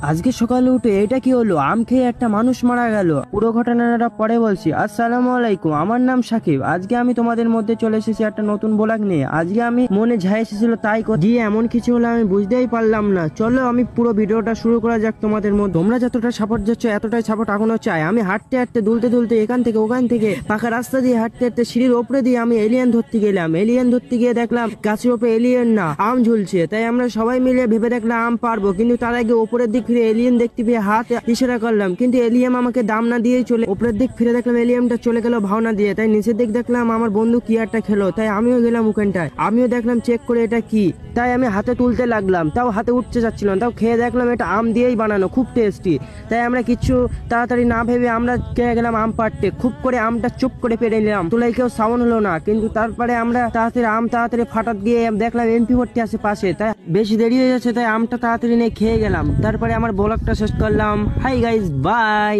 আজকে সকালে উঠে এটা কি হলো? আম খেয়ে একটা মানুষ মারা গেল। পুরো ঘটনাটা পরে বলছি। আসসালামু আলাইকুম, আমার নাম সাকিব। আজকে আমি তোমাদের মধ্যে চলে এসেছি একটা নতুন ব্লগ নিয়ে। আজকে আমি মনে যা এসেছিল তাই গিয়ে এমন কিছু হলো আমি বুঝতেই পারলাম না। চলো আমি পুরো ভিডিওটা শুরু করা যাক তোমাদের মধ্যে। তোমরা যতটা সাপোর্ট যাচ্ছ এতটাই সাপোর্ট এখনো চাই। আমি হাঁটতে হাঁটতে দুলতে দুলতে এখান থেকে ওখান থেকে পাকা রাস্তা দিয়ে হাঁটতে হাঁটতে সিঁড়ির ওপরে দিয়ে আমি এলিয়েন ধরতে গেলাম। এলিয়েন ধরতে গিয়ে দেখলাম গাছের ওপরে এলিয়েন না আম ঝুলছে। তাই আমরা সবাই মিলে ভেবে দেখলাম আম পারবো, কিন্তু তার আগে ওপরের দিক ফিরে এলিয়েন দেখতে পেয়ে হাত ইশারা করলাম, কিন্তু এলিয়াম আমাকে দাম না দিয়ে চলে উপরের দিক ফিরে দেখলাম এলিয়ামটা চলে গেল ভাওনা দিয়ে। তাই নিচের দিক দেখলাম আমার বন্ধু কি একটা খেলো। তাই আমিও গেলাম ওখানটায়, আমিও দেখলাম চেক করে এটা কি। তাই আমি হাতে তুলতে লাগলাম, তাও হাতে উঠতে যাচ্ছিল না। তাও খেয়ে দেখলাম এটা আম দিয়েই বানানো, খুব টেস্টি। তাই আমরা কিছু তাড়াতাড়ি না ভেবে আমরা খেয়ে গেলাম আম পাড়তে। খুব করে আমটা চুপ করে পেরে নিলাম, তোলাই কেউ সাউন্ড হলো না। কিন্তু তারপরে আমরা তাড়াতাড়ি ফাটাত গিয়ে দেখলাম MP40 আছে পাশে। তাই বেশি দেরি হয়ে যাচ্ছে, তাই আমটা তাড়াতাড়ি নিয়ে খেয়ে গেলাম। তারপরে আমার ব্লগটা শেষ করলাম। Hi guys, by.